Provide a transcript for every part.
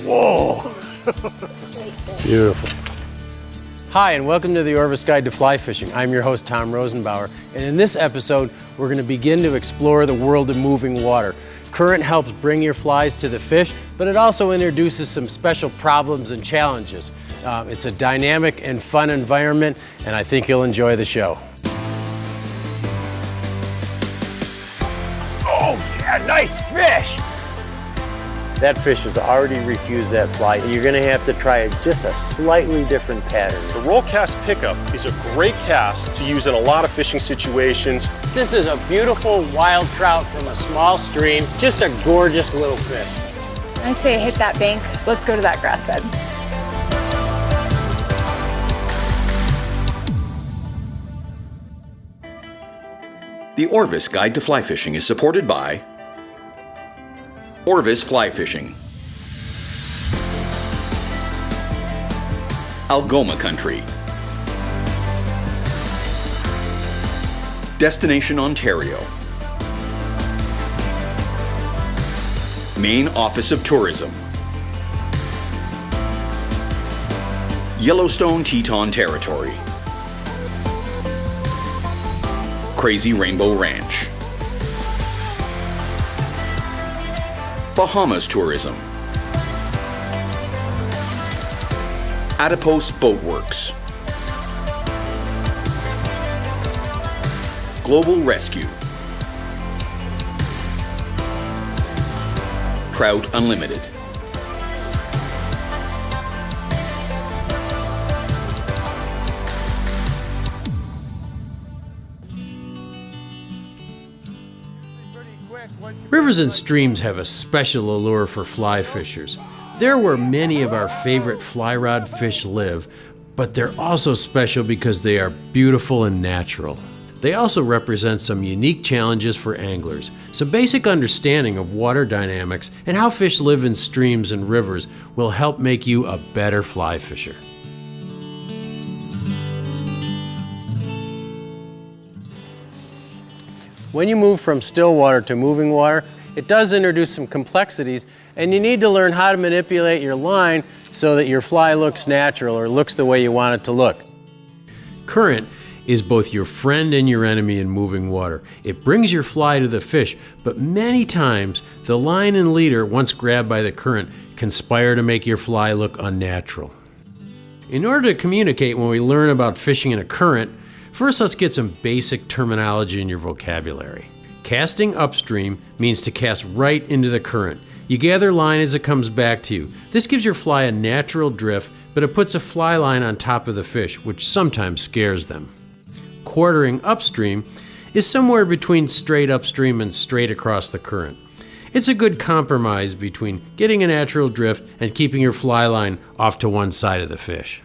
Whoa! Beautiful. Hi, and welcome to the Orvis Guide to Fly Fishing. I'm your host, Tom Rosenbauer, and in this episode, we're going to begin to explore the world of moving water. Current helps bring your flies to the fish, but it also introduces some special problems and challenges. It's a dynamic and fun environment, and I think you'll enjoy the show. Oh yeah, nice fish! That fish has already refused that fly. You're gonna have to try just a slightly different pattern. The roll cast pickup is a great cast to use in a lot of fishing situations. This is a beautiful wild trout from a small stream, just a gorgeous little fish. I say hit that bank, let's go to that grass bed. The Orvis Guide to Fly Fishing is supported by Orvis Fly Fishing, Algoma Country, Destination Ontario, Maine Office of Tourism, Yellowstone Teton Territory, Crazy Rainbow Ranch, Bahamas Tourism, Adipose Boatworks, Global Rescue, Trout Unlimited, Rivers and streams have a special allure for fly fishers. They're where many of our favorite fly rod fish live, but they're also special because they are beautiful and natural. They also represent some unique challenges for anglers. Some basic understanding of water dynamics and how fish live in streams and rivers will help make you a better fly fisher. When you move from still water to moving water, it does introduce some complexities, and you need to learn how to manipulate your line so that your fly looks natural or looks the way you want it to look. Current is both your friend and your enemy in moving water. It brings your fly to the fish, but many times the line and leader, once grabbed by the current, conspire to make your fly look unnatural. In order to communicate when we learn about fishing in a current, first, let's get some basic terminology in your vocabulary. Casting upstream means to cast right into the current. You gather line as it comes back to you. This gives your fly a natural drift, but it puts a fly line on top of the fish, which sometimes scares them. Quartering upstream is somewhere between straight upstream and straight across the current. It's a good compromise between getting a natural drift and keeping your fly line off to one side of the fish.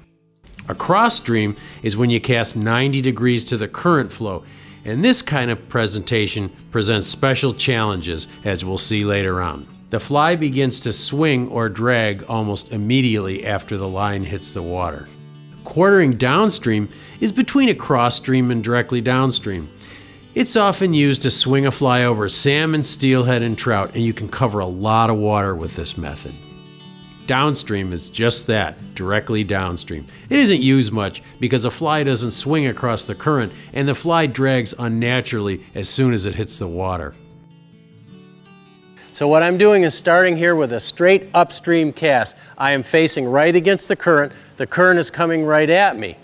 A cross stream is when you cast 90 degrees to the current flow, and this kind of presentation presents special challenges, as we'll see later on. The fly begins to swing or drag almost immediately after the line hits the water. Quartering downstream is between a cross stream and directly downstream. It's often used to swing a fly over salmon, steelhead, and trout, and you can cover a lot of water with this method. Downstream is just that, directly downstream. It isn't used much because a fly doesn't swing across the current and the fly drags unnaturally as soon as it hits the water. So what I'm doing is starting here with a straight upstream cast. I am facing right against the current. The current is coming right at me.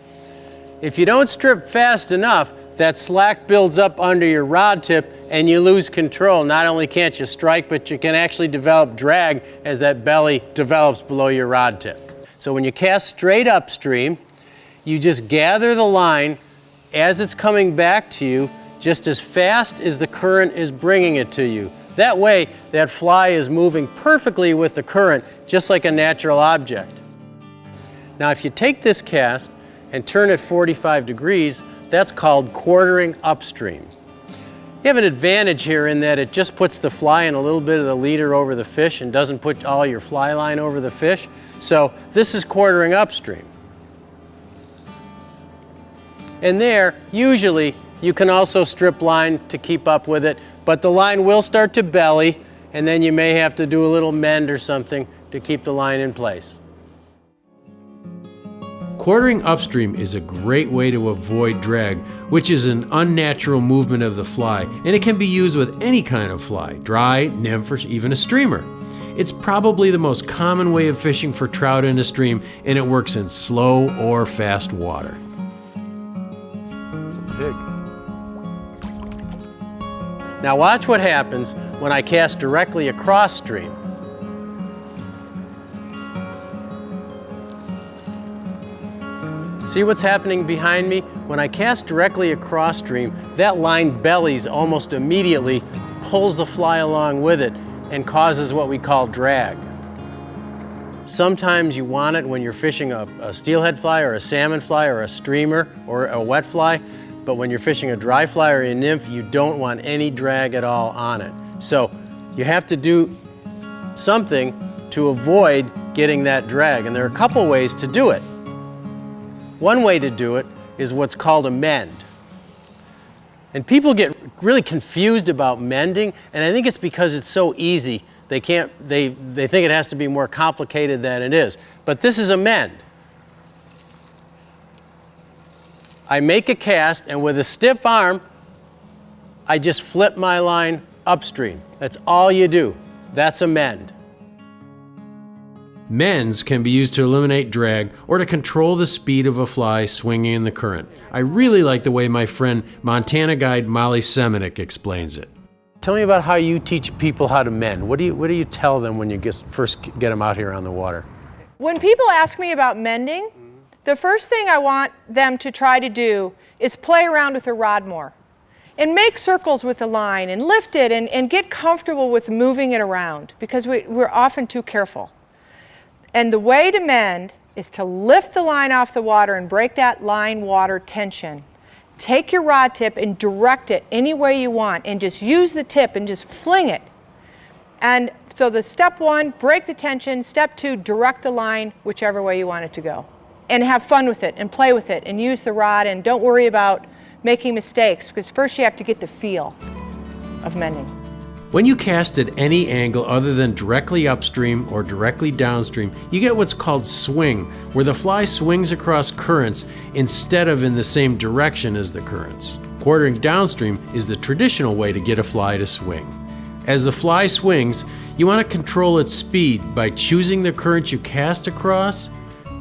If you don't strip fast enough, that slack builds up under your rod tip and you lose control. Not only can't you strike, but you can actually develop drag as that belly develops below your rod tip. So when you cast straight upstream, you just gather the line as it's coming back to you, just as fast as the current is bringing it to you. That way, that fly is moving perfectly with the current, just like a natural object. Now, if you take this cast and turn it 45 degrees, that's called quartering upstream. You have an advantage here in that it just puts the fly and a little bit of the leader over the fish and doesn't put all your fly line over the fish. So this is quartering upstream. And there, usually, you can also strip line to keep up with it, but the line will start to belly, and then you may have to do a little mend or something to keep the line in place. Quartering upstream is a great way to avoid drag, which is an unnatural movement of the fly, and it can be used with any kind of fly, dry, nymph, or even a streamer. It's probably the most common way of fishing for trout in a stream, and it works in slow or fast water. It's a pig. Now watch what happens when I cast directly across stream. See what's happening behind me? When I cast directly across stream, that line bellies almost immediately, pulls the fly along with it, and causes what we call drag. Sometimes you want it when you're fishing a steelhead fly or a salmon fly or a streamer or a wet fly, but when you're fishing a dry fly or a nymph, you don't want any drag at all on it. So you have to do something to avoid getting that drag, and there are a couple ways to do it. One way to do it is what's called a mend. And people get really confused about mending, and I think it's because it's so easy. They think it has to be more complicated than it is. But this is a mend. I make a cast, and with a stiff arm, I just flip my line upstream. That's all you do. That's a mend. Mends can be used to eliminate drag or to control the speed of a fly swinging in the current. I really like the way my friend Montana guide Molly Semenuk explains it. Tell me about how you teach people how to mend. What do you tell them when you first get them out here on the water? When people ask me about mending, the first thing I want them to try to do is play around with the rod more and make circles with the line and lift it and get comfortable with moving it around, because we're often too careful. And the way to mend is to lift the line off the water and break that line-water tension. Take your rod tip and direct it any way you want, and just use the tip and just fling it. And so the step one, break the tension. Step two, direct the line whichever way you want it to go. And have fun with it and play with it and use the rod, and don't worry about making mistakes, because first you have to get the feel of mending. When you cast at any angle other than directly upstream or directly downstream, you get what's called swing, where the fly swings across currents instead of in the same direction as the currents. Quartering downstream is the traditional way to get a fly to swing. As the fly swings, you want to control its speed by choosing the current you cast across,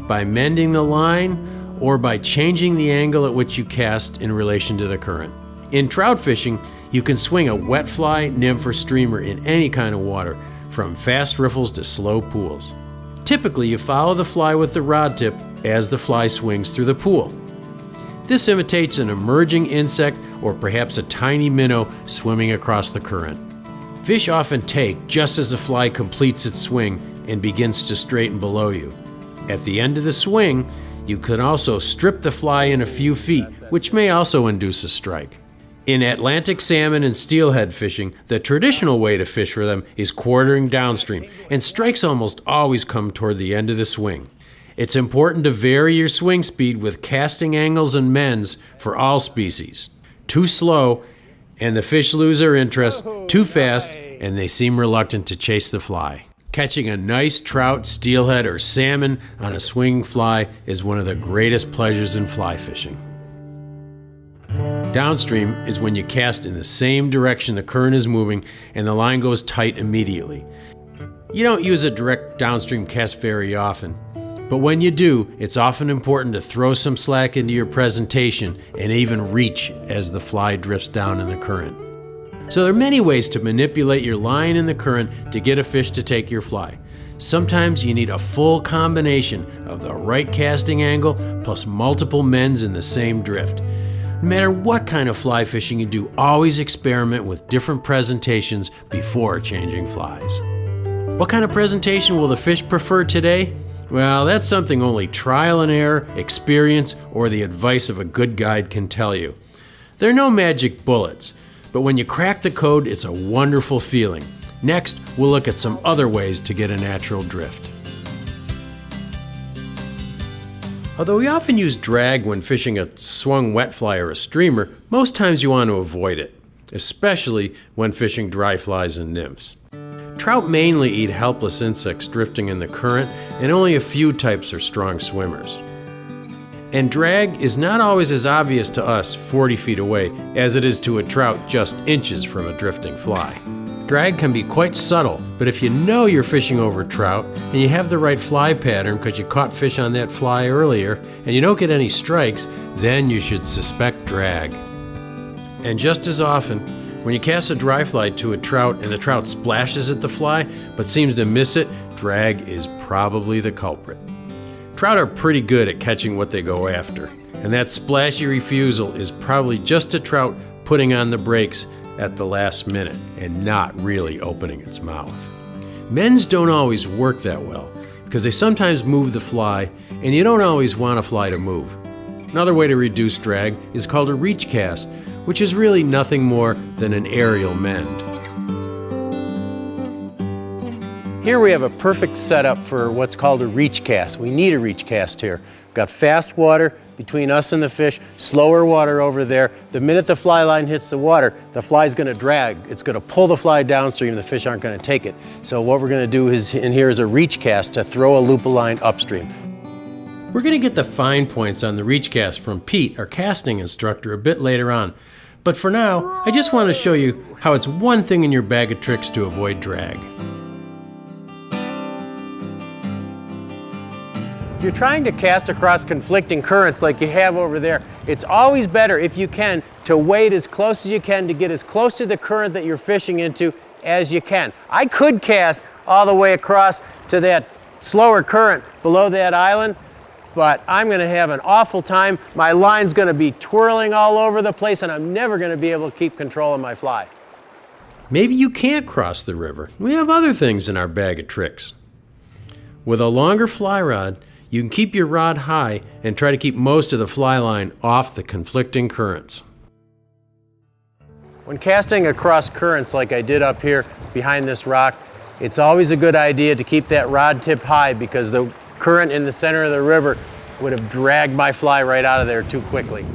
by mending the line, or by changing the angle at which you cast in relation to the current. In trout fishing, you can swing a wet fly, nymph, or streamer in any kind of water, from fast riffles to slow pools. Typically, you follow the fly with the rod tip as the fly swings through the pool. This imitates an emerging insect or perhaps a tiny minnow swimming across the current. Fish often take just as the fly completes its swing and begins to straighten below you. At the end of the swing, you can also strip the fly in a few feet, which may also induce a strike. In Atlantic salmon and steelhead fishing, the traditional way to fish for them is quartering downstream, and strikes almost always come toward the end of the swing. It's important to vary your swing speed with casting angles and mends for all species. Too slow, and the fish lose their interest. Too fast, and they seem reluctant to chase the fly. Catching a nice trout, steelhead, or salmon on a swinging fly is one of the greatest pleasures in fly fishing. Downstream is when you cast in the same direction the current is moving and the line goes tight immediately. You don't use a direct downstream cast very often, but when you do, it's often important to throw some slack into your presentation and even reach as the fly drifts down in the current. So there are many ways to manipulate your line in the current to get a fish to take your fly. Sometimes you need a full combination of the right casting angle plus multiple mends in the same drift. No matter what kind of fly fishing you do, always experiment with different presentations before changing flies. What kind of presentation will the fish prefer today? Well, that's something only trial and error, experience, or the advice of a good guide can tell you. There are no magic bullets, but when you crack the code, it's a wonderful feeling. Next, we'll look at some other ways to get a natural drift. Although we often use drag when fishing a swung wet fly or a streamer, most times you want to avoid it. especially when fishing dry flies and nymphs. Trout mainly eat helpless insects drifting in the current, and only a few types are strong swimmers. And drag is not always as obvious to us 40 feet away as it is to a trout just inches from a drifting fly. Drag can be quite subtle, but if you know you're fishing over trout and you have the right fly pattern because you caught fish on that fly earlier and you don't get any strikes, then you should suspect drag. And just as often, when you cast a dry fly to a trout and the trout splashes at the fly but seems to miss it, drag is probably the culprit. Trout are pretty good at catching what they go after, and that splashy refusal is probably just a trout putting on the brakes at the last minute and not really opening its mouth. Men's don't always work that well because they sometimes move the fly, and you don't always want a fly to move. Another way to reduce drag is called a reach cast, which is really nothing more than an aerial mend. Here we have a perfect setup for what's called a reach cast. We need a reach cast here. We've got fast water between us and the fish, slower water over there. The minute the fly line hits the water, the fly's gonna drag. It's gonna pull the fly downstream, the fish aren't gonna take it. So what we're gonna do is, in here is a reach cast to throw a loop of line upstream. We're gonna get the fine points on the reach cast from Pete, our casting instructor, a bit later on. But for now, I just wanna show you how it's one thing in your bag of tricks to avoid drag. If you're trying to cast across conflicting currents like you have over there, it's always better, if you can, to wade as close as you can to get as close to the current that you're fishing into as you can. I could cast all the way across to that slower current below that island, but I'm gonna have an awful time. My line's gonna be twirling all over the place, and I'm never gonna be able to keep control of my fly. Maybe you can't cross the river. We have other things in our bag of tricks. With a longer fly rod, you can keep your rod high and try to keep most of the fly line off the conflicting currents. When casting across currents like I did up here behind this rock, it's always a good idea to keep that rod tip high because the current in the center of the river would have dragged my fly right out of there too quickly.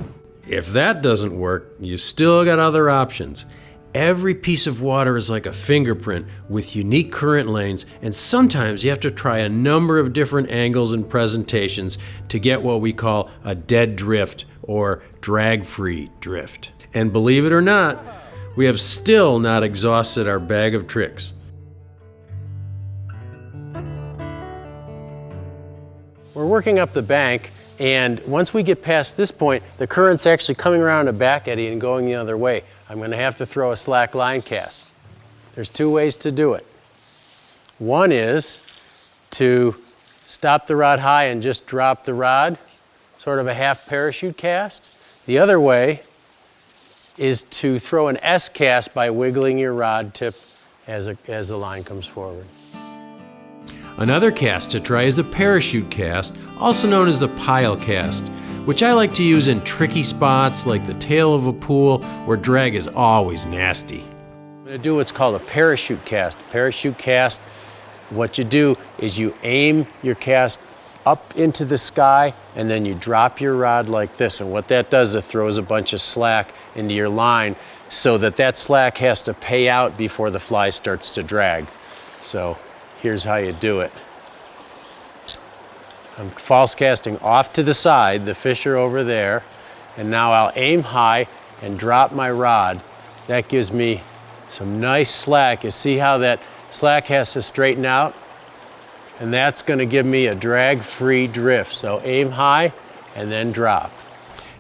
If that doesn't work, you've still got other options. Every piece of water is like a fingerprint with unique current lanes, and sometimes you have to try a number of different angles and presentations to get what we call a dead drift or drag-free drift. And believe it or not, we have still not exhausted our bag of tricks. We're working up the bank, and once we get past this point, the current's actually coming around a back eddy and going the other way. I'm going to have to throw a slack line cast. There's two ways to do it. One is to stop the rod high and just drop the rod, sort of a half parachute cast. The other way is to throw an S cast by wiggling your rod tip as the line comes forward. Another cast to try is the parachute cast, also known as the pile cast, which I like to use in tricky spots like the tail of a pool where drag is always nasty. I'm going to do what's called a parachute cast. Parachute cast, what you do is you aim your cast up into the sky and then you drop your rod like this, and what that does is it throws a bunch of slack into your line so that slack has to pay out before the fly starts to drag. So here's how you do it. I'm false casting off to the side, the fish are over there, and now I'll aim high and drop my rod. That gives me some nice slack. You see how that slack has to straighten out? And that's going to give me a drag-free drift. So aim high and then drop.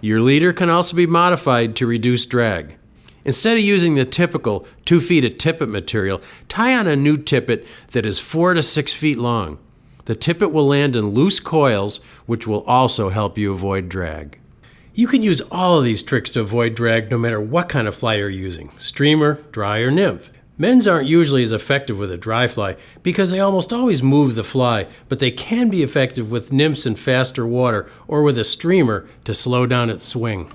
Your leader can also be modified to reduce drag. Instead of using the typical 2 feet of tippet material, tie on a new tippet that is 4 to 6 feet long. The tippet will land in loose coils, which will also help you avoid drag. You can use all of these tricks to avoid drag no matter what kind of fly you're using, streamer, dry, or nymph. Men's aren't usually as effective with a dry fly because they almost always move the fly, but they can be effective with nymphs in faster water or with a streamer to slow down its swing.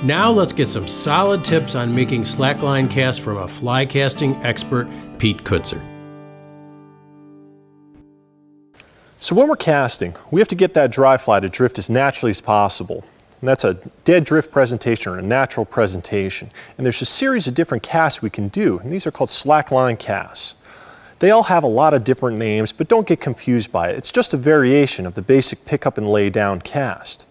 Now let's get some solid tips on making slackline casts from a fly casting expert, Pete Kutzer. So when we're casting, we have to get that dry fly to drift as naturally as possible. And that's a dead drift presentation or a natural presentation. And there's a series of different casts we can do, and these are called slack line casts. They all have a lot of different names, but don't get confused by it. It's just a variation of the basic pick up and lay down cast.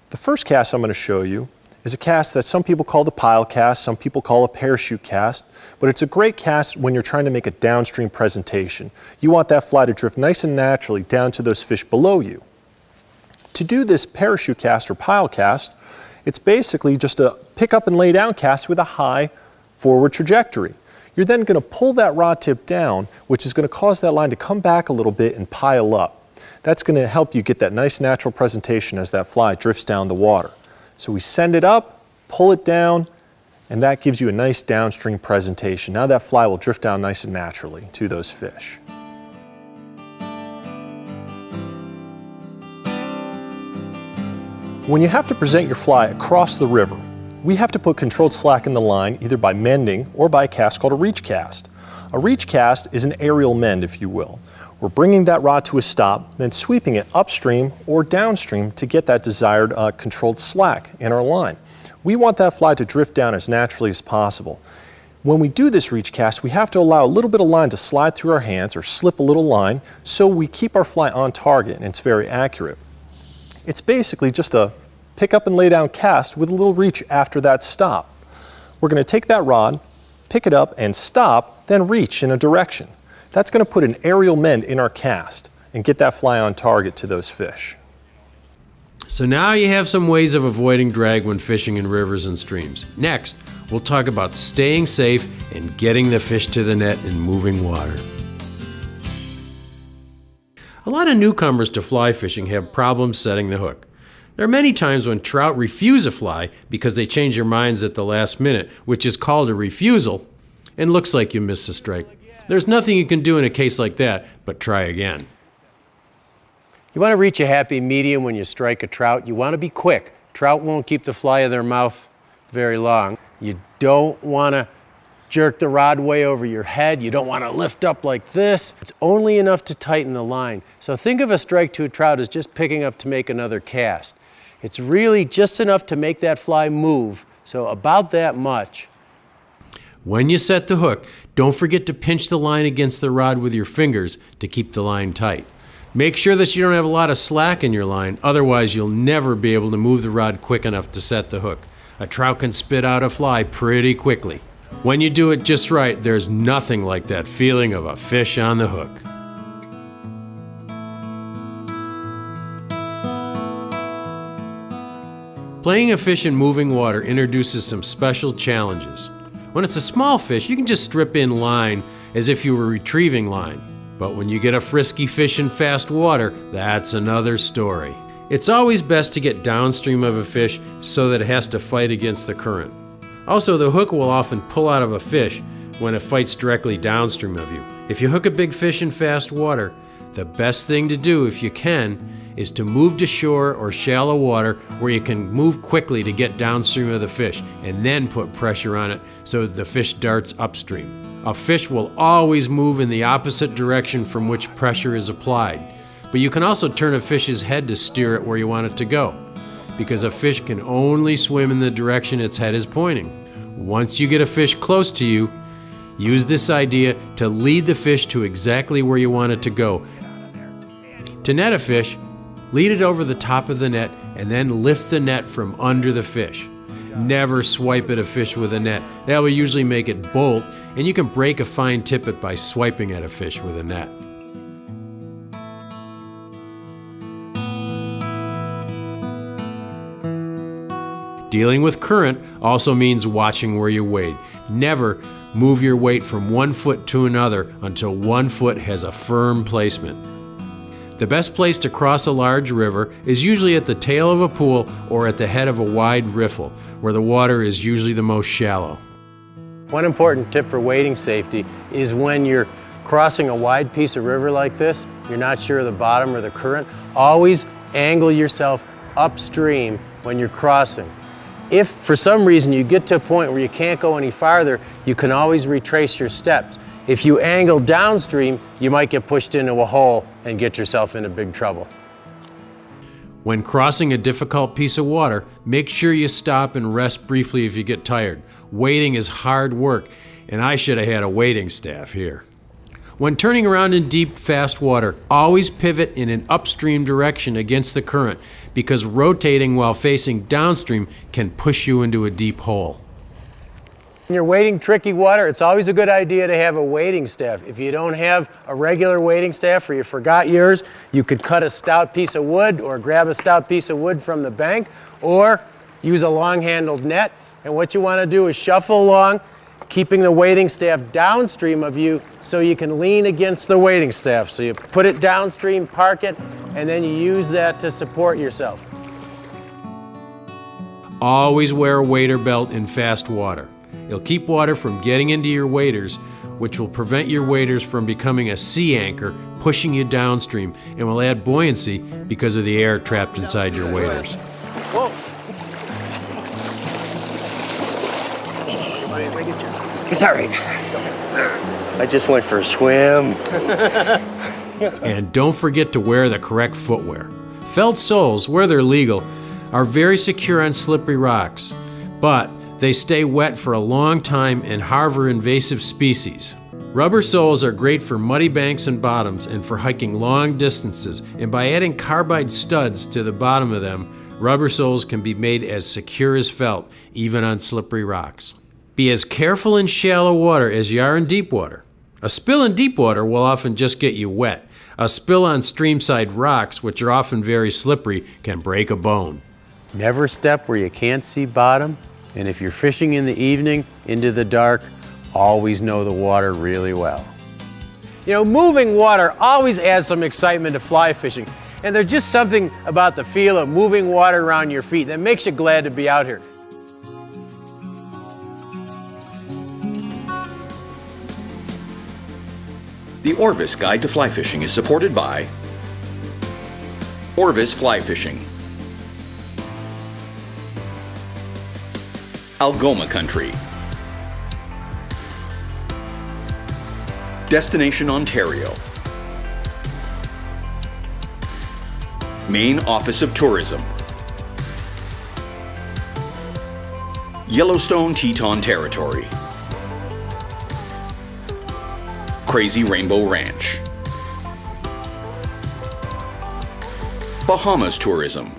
The first cast I'm going to show you is a cast that some people call the pile cast, some people call a parachute cast, but it's a great cast when you're trying to make a downstream presentation. You want that fly to drift nice and naturally down to those fish below you. To do this parachute cast or pile cast, it's basically just a pick up and lay down cast with a high forward trajectory. You're then going to pull that rod tip down, which is going to cause that line to come back a little bit and pile up. That's going to help you get that nice natural presentation as that fly drifts down the water. So we send it up, pull it down, and that gives you a nice downstream presentation. Now that fly will drift down nice and naturally to those fish. When you have to present your fly across the river, we have to put controlled slack in the line either by mending or by a cast called a reach cast. A reach cast is an aerial mend, if you will. We're bringing that rod to a stop, then sweeping it upstream or downstream to get that desired controlled slack in our line. We want that fly to drift down as naturally as possible. When we do this reach cast, we have to allow a little bit of line to slide through our hands or slip a little line so we keep our fly on target and it's very accurate. It's basically just a pick up and lay down cast with a little reach after that stop. We're going to take that rod, pick it up and stop, then reach in a direction. That's going to put an aerial mend in our cast and get that fly on target to those fish. So now you have some ways of avoiding drag when fishing in rivers and streams. Next, we'll talk about staying safe and getting the fish to the net in moving water. A lot of newcomers to fly fishing have problems setting the hook. There are many times when trout refuse a fly because they change their minds at the last minute, which is called a refusal, and looks like you missed a strike. There's nothing you can do in a case like that but try again. You want to reach a happy medium when you strike a trout. You want to be quick. Trout won't keep the fly in their mouth very long. You don't want to jerk the rod way over your head. You don't want to lift up like this. It's only enough to tighten the line. So think of a strike to a trout as just picking up to make another cast. It's really just enough to make that fly move, so about that much. When you set the hook, don't forget to pinch the line against the rod with your fingers to keep the line tight. Make sure that you don't have a lot of slack in your line, otherwise you'll never be able to move the rod quick enough to set the hook. A trout can spit out a fly pretty quickly. When you do it just right, there's nothing like that feeling of a fish on the hook. Playing a fish in moving water introduces some special challenges. When it's a small fish, you can just strip in line as if you were retrieving line. But when you get a frisky fish in fast water, that's another story. It's always best to get downstream of a fish so that it has to fight against the current. Also, the hook will often pull out of a fish when it fights directly downstream of you. If you hook a big fish in fast water, the best thing to do, if you can, is to move to shore or shallow water where you can move quickly to get downstream of the fish and then put pressure on it so the fish darts upstream. A fish will always move in the opposite direction from which pressure is applied, but you can also turn a fish's head to steer it where you want it to go, because a fish can only swim in the direction its head is pointing. Once you get a fish close to you, use this idea to lead the fish to exactly where you want it to go. To net a fish, lead it over the top of the net and then lift the net from under the fish. Never swipe at a fish with a net. That will usually make it bolt, and you can break a fine tippet by swiping at a fish with a net. Dealing with current also means watching where you wade. Never move your weight from one foot to another until one foot has a firm placement. The best place to cross a large river is usually at the tail of a pool or at the head of a wide riffle, where the water is usually the most shallow. One important tip for wading safety is when you're crossing a wide piece of river like this, you're not sure of the bottom or the current, always angle yourself upstream when you're crossing. If for some reason you get to a point where you can't go any farther, you can always retrace your steps. If you angle downstream, you might get pushed into a hole and get yourself into big trouble. When crossing a difficult piece of water, make sure you stop and rest briefly if you get tired. Wading is hard work, and I should have had a wading staff here. When turning around in deep, fast water, always pivot in an upstream direction against the current, because rotating while facing downstream can push you into a deep hole. When you're wading tricky water, it's always a good idea to have a wading staff. If you don't have a regular wading staff or you forgot yours, you could cut a stout piece of wood or grab a stout piece of wood from the bank or use a long-handled net. And what you want to do is shuffle along, keeping the wading staff downstream of you so you can lean against the wading staff. So you put it downstream, park it, and then you use that to support yourself. Always wear a wader belt in fast water. It'll keep water from getting into your waders, which will prevent your waders from becoming a sea anchor, pushing you downstream, and will add buoyancy because of the air trapped inside your waders. Whoa. Sorry. I just went for a swim. And don't forget to wear the correct footwear. Felt soles, where they're legal, are very secure on slippery rocks, but they stay wet for a long time and harbor invasive species. Rubber soles are great for muddy banks and bottoms and for hiking long distances, and by adding carbide studs to the bottom of them, rubber soles can be made as secure as felt, even on slippery rocks. Be as careful in shallow water as you are in deep water. A spill in deep water will often just get you wet. A spill on streamside rocks, which are often very slippery, can break a bone. Never step where you can't see bottom. And if you're fishing in the evening, into the dark, always know the water really well. You know, moving water always adds some excitement to fly fishing. And there's just something about the feel of moving water around your feet that makes you glad to be out here. The Orvis Guide to Fly Fishing is supported by Orvis Fly Fishing, Algoma Country, Destination Ontario, Maine Office of Tourism, Yellowstone Teton Territory, Crazy Rainbow Ranch, Bahamas Tourism,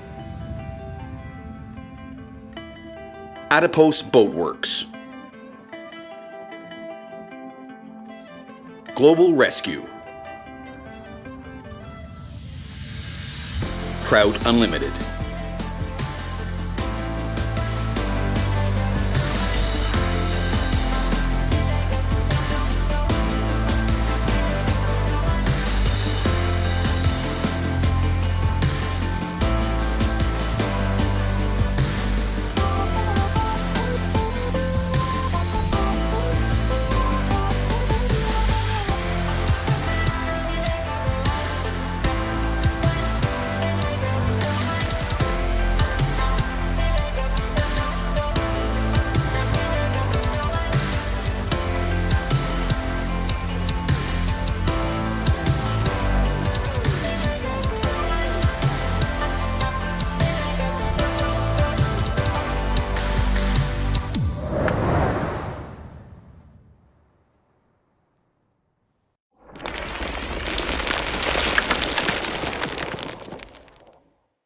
Adipose Boat Works, Global Rescue, Trout Unlimited.